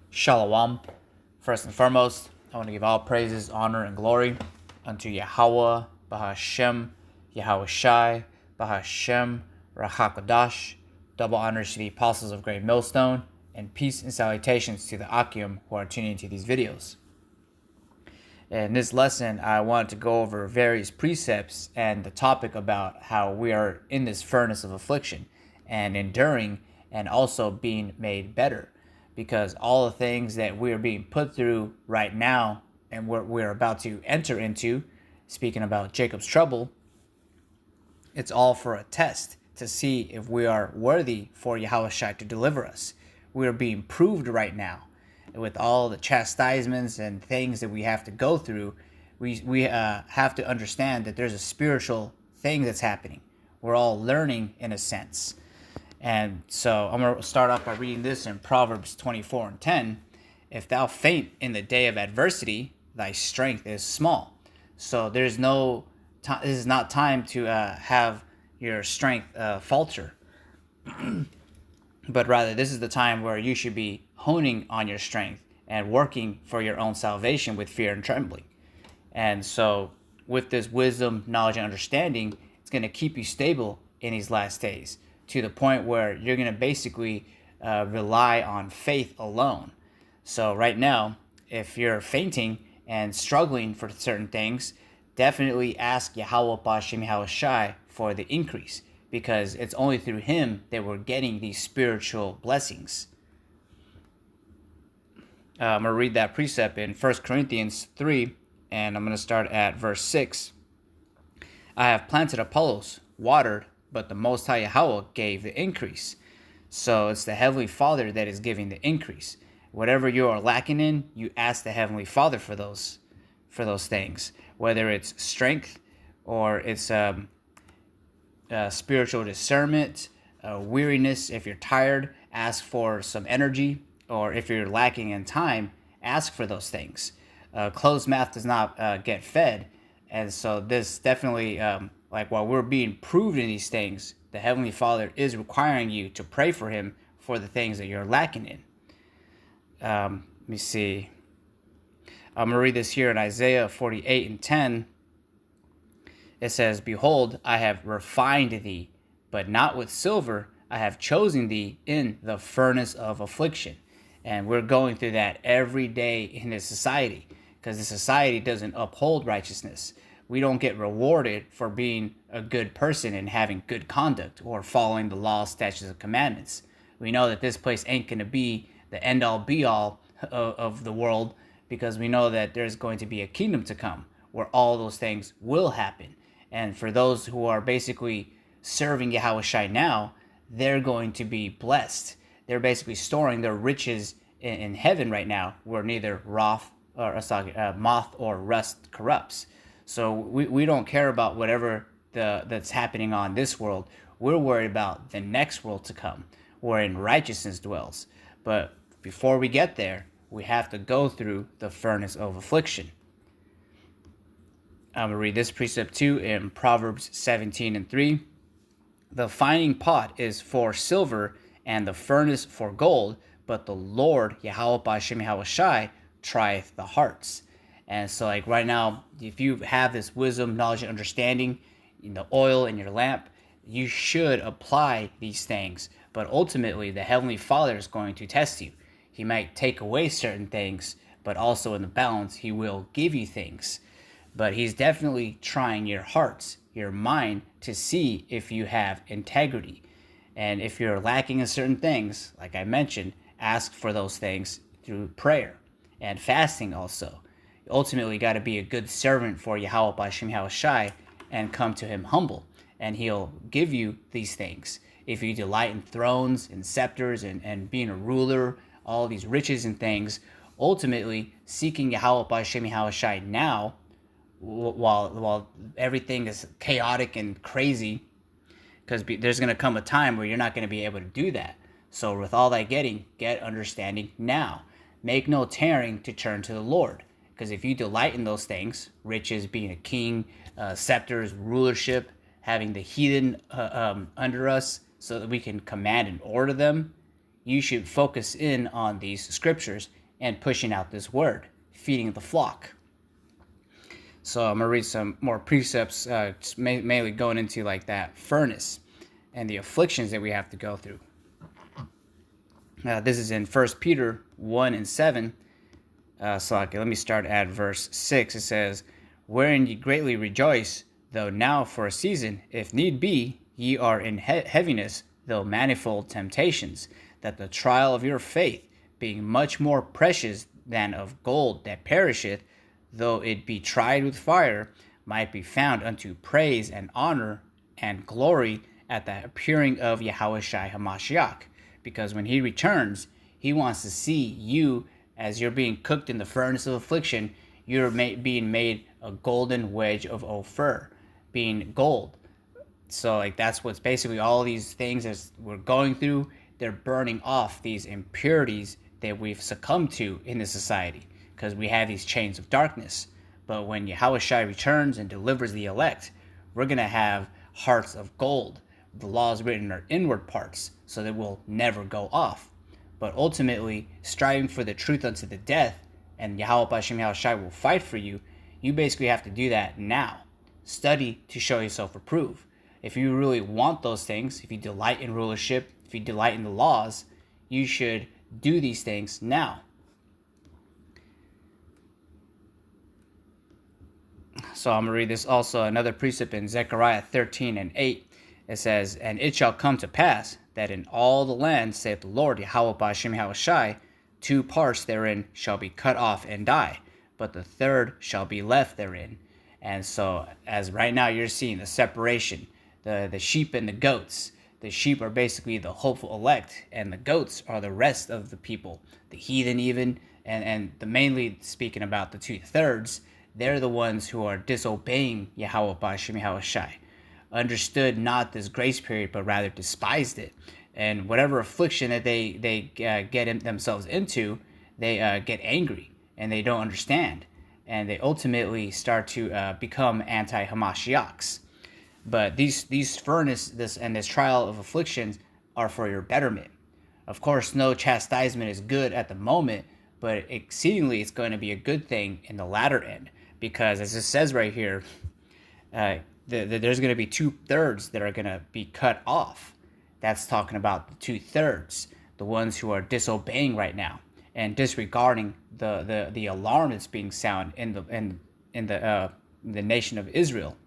Shalom. First and foremost, I want to give all praises, honor, and glory unto Yahweh, Bahashem, Yahweh Shai, Bahashem, Rahakodash. Double honors to the apostles of Great Millstone, and peace and salutations to the Akim who are tuning into these videos. In this lesson, I wanted to go over various precepts and the topic about how we are in this furnace of affliction and enduring and also being made better. Because all the things that we are being put through right now and we're about to enter into, speaking about Jacob's trouble, it's all for a test to see if we are worthy for Yahweh Shai to deliver us. We are being proved right now. With all the chastisements and things that we have to go through, we have to understand that there's a spiritual thing that's happening. We're all learning in a sense. And so I'm going to start off by reading this in Proverbs 24:10. If thou faint in the day of adversity, thy strength is small. So there's no time. This is not time to have your strength falter. But rather, this is the time where you should be honing on your strength and working for your own salvation with fear and trembling. And so with this wisdom, knowledge, and understanding, it's going to keep you stable in these last days to the point where you're going to basically rely on faith alone. So right now, if you're fainting and struggling for certain things, definitely ask Yahweh B'Shem Yahweh Shai for the increase, because it's only through him that we're getting these spiritual blessings. I'm going to read that precept in 1 Corinthians 3, and I'm going to start at verse 6. I have planted Apollos, watered, but the Most High Yahweh gave the increase. So it's the Heavenly Father that is giving the increase. Whatever you are lacking in, you ask the Heavenly Father for those things. Whether it's strength or it's spiritual discernment, weariness. If you're tired, ask for some energy. Or if you're lacking in time, ask for those things. Closed mouth does not get fed. And so this definitely, while we're being proved in these things, the Heavenly Father is requiring you to pray for him for the things that you're lacking in. Let me see. I'm going to read this here in Isaiah 48:10. It says, Behold, I have refined thee, but not with silver. I have chosen thee in the furnace of affliction. And we're going through that every day in this society, because the society doesn't uphold righteousness. We don't get rewarded for being a good person and having good conduct or following the laws, statutes, and commandments. We know that this place ain't going to be the end-all, be-all of the world, because we know that there's going to be a kingdom to come where all those things will happen. And for those who are basically serving Yahweh Shai now, they're going to be blessed. They're basically storing their riches in heaven right now, where neither moth or rust corrupts. So we don't care about whatever that's happening on this world. We're worried about the next world to come, wherein righteousness dwells. But before we get there, we have to go through the furnace of affliction. I'm going to read this precept too in Proverbs 17:3. The fining pot is for silver and the furnace for gold, but the Lord, Yahweh B'Shem Yahweh Shai, trieth the hearts. And so right now, if you have this wisdom, knowledge, and understanding in the oil in your lamp, you should apply these things. But ultimately, the Heavenly Father is going to test you. He might take away certain things, but also in the balance, he will give you things. But he's definitely trying your hearts, your mind, to see if you have integrity. And if you're lacking in certain things, like I mentioned, ask for those things through prayer and fasting also. Ultimately, you got to be a good servant for Yahweh B'Shem Yahweh Shai and come to him humble, and he'll give you these things. If you delight in thrones and scepters and being a ruler, all these riches and things, ultimately seeking Yahweh B'Shem Yahweh Shai now, while everything is chaotic and crazy, because there's going to come a time where you're not going to be able to do that. So with all that getting, get understanding now. Make no tarrying to turn to the Lord. Because if you delight in those things, riches, being a king, scepters, rulership, having the heathen under us so that we can command and order them, you should focus in on these scriptures and pushing out this word, feeding the flock. So I'm going to read some more precepts, mainly going into like that furnace and the afflictions that we have to go through. This is in 1 Peter 1 and 7. Let me start at verse 6. It says, "Wherein ye greatly rejoice, though now for a season, if need be, ye are in heaviness, though manifold temptations, that the trial of your faith, being much more precious than of gold that perisheth, though it be tried with fire, might be found unto praise and honor and glory at the appearing of Yahushua HaMashiach." Because when he returns, he wants to see you as you're being cooked in the furnace of affliction. You're being made a golden wedge of Ophir, being gold. So like that's what's basically all these things as we're going through. They're burning off these impurities that we've succumbed to in this society because we have these chains of darkness. But when Yahushua returns and delivers the elect, we're going to have hearts of gold. The laws written in our inward parts, so that will never go off. But ultimately, striving for the truth unto the death, and Yahweh Hashem Yahushua will fight for you, you basically have to do that now. Study to show yourself approved. If you really want those things, if you delight in rulership, if you delight in the laws, you should do these things now. So I'm going to read this also, another precept in Zechariah 13 and 8. It says, "And it shall come to pass that in all the land, saith the Lord Yahweh Ba'ashem Yahushai, 2 parts therein shall be cut off and die, but the third shall be left therein." And so, as right now you're seeing the separation, the sheep and the goats. The sheep are basically the hopeful elect, and the goats are the rest of the people, the heathen even, and the mainly speaking about the 2/3, they're the ones who are disobeying Yahweh Ba'ashem Yahushai. Understood not this grace period, but rather despised it. And whatever affliction that they get themselves into, they get angry and they don't understand. And they ultimately start to become anti-Hamashiachs. But these furnace, this trial of afflictions are for your betterment. Of course, no chastisement is good at the moment, but exceedingly it's going to be a good thing in the latter end. Because as it says right here, there's going to be 2/3 that are going to be cut off. That's talking about the 2/3, the ones who are disobeying right now and disregarding the alarm that's being sounded in the nation of Israel.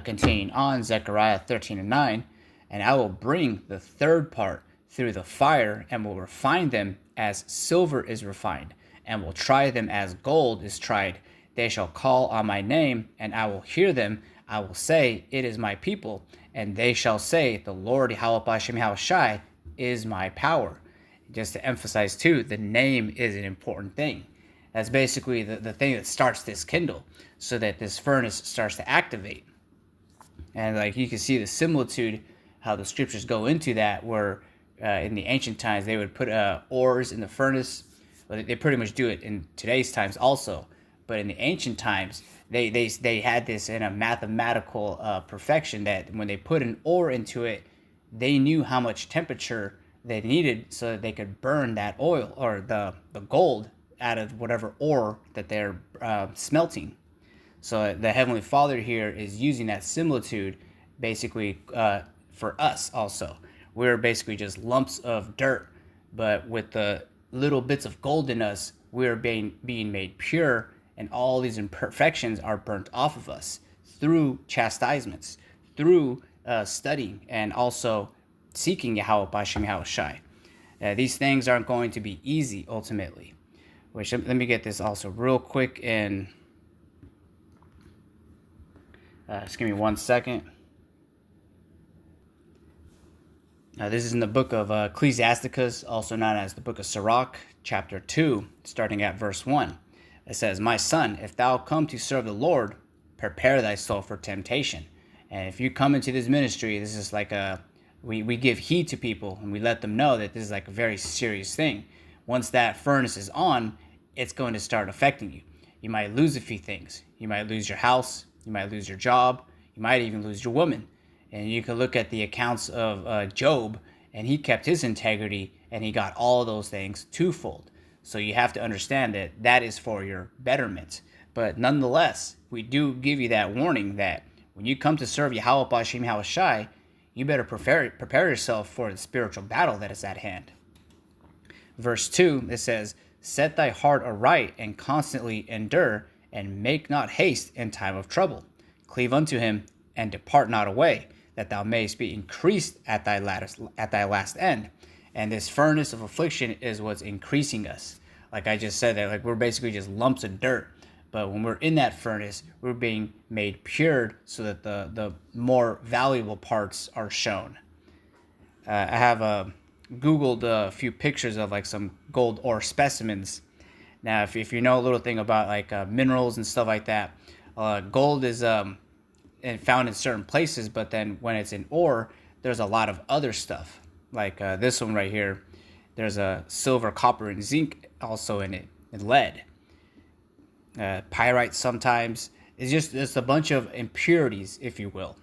Continuing on, Zechariah 13 and 9, "And I will bring the third part through the fire, and will refine them as silver is refined, and will try them as gold is tried. They shall call on my name, and I will hear them. I will say, it is my people. And they shall say, the Lord Yahweh Ba'ashem Yahushai is my power." Just to emphasize too, the name is an important thing. That's basically the thing that starts this kindle, so that this furnace starts to activate. And like you can see the similitude, how the scriptures go into that, where in the ancient times they would put ores in the furnace. Well, they pretty much do it in today's times also. But in the ancient times, they had this in a mathematical perfection that when they put an ore into it, they knew how much temperature they needed so that they could burn that oil or the gold out of whatever ore that they're smelting. So the Heavenly Father here is using that similitude basically for us also. We're basically just lumps of dirt, but with the little bits of gold in us, we're being made pure, and all these imperfections are burnt off of us through chastisements, through studying, and also seeking Yahweh Ba'ashem Yahushai. These things aren't going to be easy ultimately. Which, let me get this also real quick in. Just give me 1 second. This is in the book of Ecclesiasticus, also known as the book of Sirach, chapter 2, starting at verse 1. It says, "My son, if thou come to serve the Lord, prepare thy soul for temptation." And if you come into this ministry, this is like we give heed to people, and we let them know that this is like a very serious thing. Once that furnace is on, it's going to start affecting you. You might lose a few things. You might lose your house. You might lose your job. You might even lose your woman. And you can look at the accounts of Job, and he kept his integrity, and he got all those things twofold. So you have to understand that that is for your betterment. But nonetheless, we do give you that warning that when you come to serve Yahweh B'Shem Yahushai, you better prepare yourself for the spiritual battle that is at hand. Verse 2, it says, "Set thy heart aright and constantly endure, and make not haste in time of trouble. Cleave unto him, and depart not away, that thou mayest be increased at thy last end." And this furnace of affliction is what's increasing us. Like I just said, that like we're basically just lumps of dirt. But when we're in that furnace, we're being made pure so that the more valuable parts are shown. I have Googled a few pictures of like some gold ore specimens. Now, if you know a little thing about like minerals and stuff like that, gold is found in certain places, but then when it's in ore, there's a lot of other stuff. Like this one right here, there's a silver, copper, and zinc also in it, and lead. Pyrite sometimes. It's just a bunch of impurities, if you will.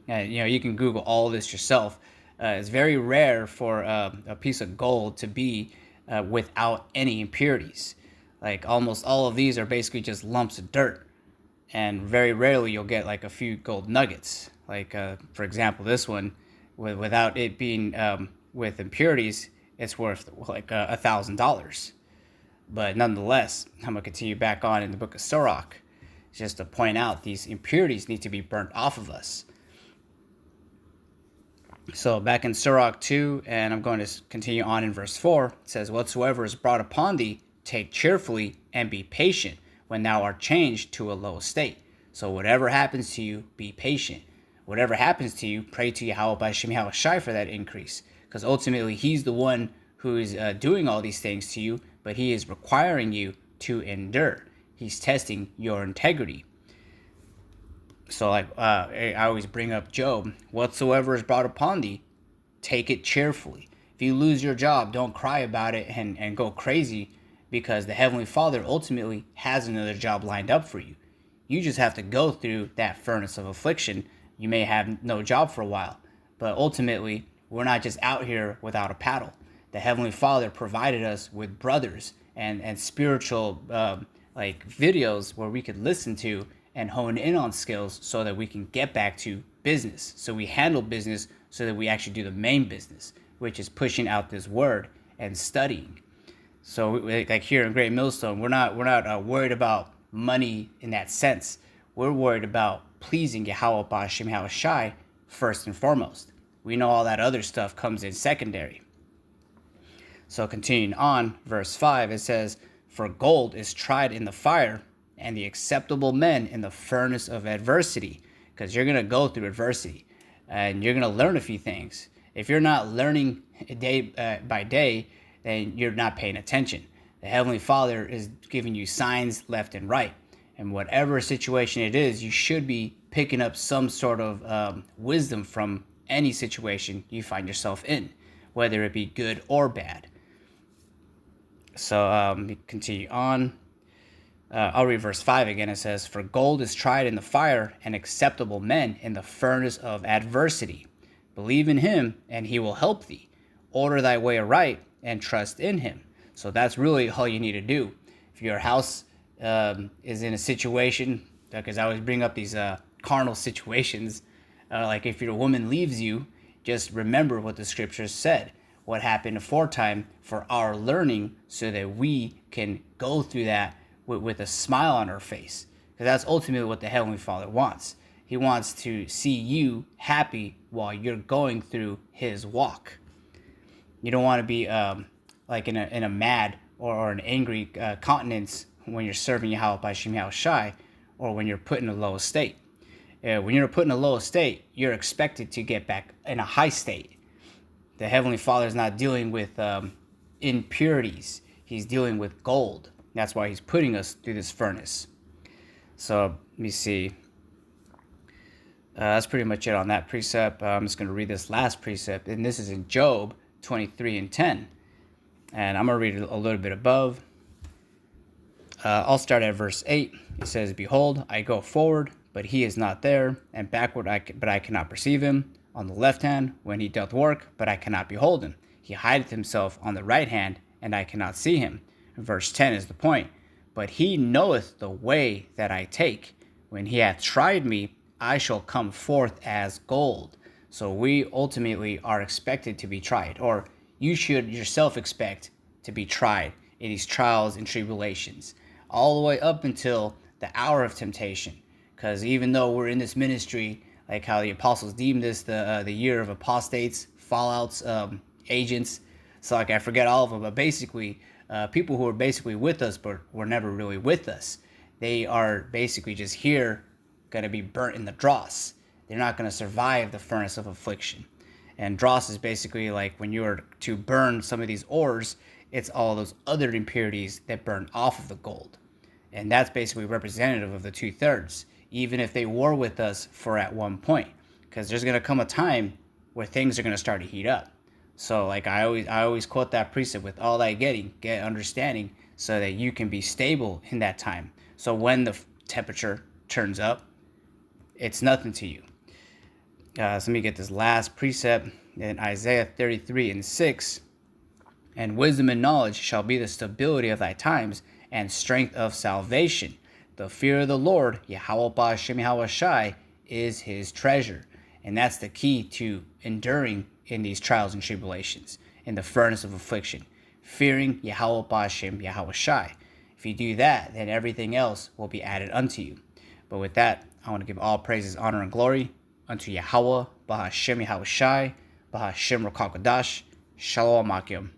And you can Google all this yourself. It's very rare for a piece of gold to be without any impurities. Like almost all of these are basically just lumps of dirt. And very rarely you'll get like a few gold nuggets. Like for example, this one, without it being with impurities, it's worth like $1,000. But nonetheless, I'm going to continue back on in the book of Sirach, just to point out these impurities need to be burnt off of us. So back in Sirach 2, and I'm going to continue on in verse 4, it says, "Whatsoever is brought upon thee, take cheerfully, and be patient, when thou art changed to a low estate." So whatever happens to you, be patient. Whatever happens to you, pray to Yahweh B'Shem Yahushai for that increase. Because ultimately, he's the one who is doing all these things to you, but he is requiring you to endure. He's testing your integrity. So like I always bring up Job, "Whatsoever is brought upon thee, take it cheerfully." If you lose your job, don't cry about it and go crazy, because the Heavenly Father ultimately has another job lined up for you. You just have to go through that furnace of affliction. You may have no job for a while, but ultimately, we're not just out here without a paddle. The Heavenly Father provided us with brothers and spiritual like videos where we could listen to and hone in on skills so that we can get back to business. So we handle business so that we actually do the main business, which is pushing out this word and studying. So like here in Great Millstone, we're not worried about money in that sense. We're worried about pleasing Yahweh B'Shem Yahushai first and foremost. We know all that other stuff comes in secondary. So continuing on, verse 5, it says, "For gold is tried in the fire, and the acceptable men in the furnace of adversity." Because you're going to go through adversity, and you're going to learn a few things. If you're not learning day by day, then you're not paying attention. The Heavenly Father is giving you signs left and right. And whatever situation it is, you should be picking up some sort of wisdom from any situation you find yourself in, whether it be good or bad. So continue on. I'll read verse 5 again. It says, "For gold is tried in the fire, and acceptable men in the furnace of adversity. Believe in him, and he will help thee. Order thy way aright, and trust in him." So that's really all you need to do. If your house is in a situation, because I always bring up these carnal situations, like if your woman leaves you, just remember what the scriptures said, what happened aforetime for our learning, so that we can go through that with a smile on our face. Because that's ultimately what the Heavenly Father wants. He wants to see you happy while you're going through his walk. You don't want to be like in a mad or an angry countenance when you're serving Yahweh B'Shem Yahushai, or when you're put in a low state. When you're put in a low state, you're expected to get back in a high state. The Heavenly Father is not dealing with impurities. He's dealing with gold. That's why he's putting us through this furnace. So let me see. That's pretty much it on that precept. I'm just going to read this last precept, and this is in Job 23:10. And I'm going to read it a little bit above. I'll start at verse 8. It says, "Behold, I go forward, but he is not there, and backward, but I cannot perceive him. on the left hand when he doth work, but I cannot behold him. He hideth himself on the right hand, and I cannot see him. Verse 10 is the point. But he knoweth the way that I take. When he hath tried me, I shall come forth as gold. So we ultimately are expected to be tried, or you should yourself expect to be tried in these trials and tribulations, all the way up until the hour of temptation. Because even though we're in this ministry, like how the apostles deemed this the year of apostates, fallouts, agents, so like I forget all of them, but basically people who are basically with us but were never really with us, they are basically just here, going to be burnt in the dross. They're not going to survive the furnace of affliction. And dross is basically like when you are to burn some of these ores, it's all those other impurities that burn off of the gold. And that's basically representative of the 2/3, even if they were with us for at one point. Because there's going to come a time where things are going to start to heat up. So like I always quote that precept, with all thy getting, get understanding, so that you can be stable in that time. So when the temperature turns up, it's nothing to you. So let me get this last precept in Isaiah 33:6. And wisdom and knowledge shall be the stability of thy times, and strength of salvation. The fear of the Lord, Yahweh Ba'ashem Yahweh Shai, is his treasure. And that's the key to enduring in these trials and tribulations, in the furnace of affliction. Fearing Yahweh Ba'ashem Yahweh Shai. If you do that, then everything else will be added unto you. But with that, I want to give all praises, honor, and glory unto Yahweh Ba'ashem Yahweh Shai, Ba'ashem Rakakadash, Shalom Akim.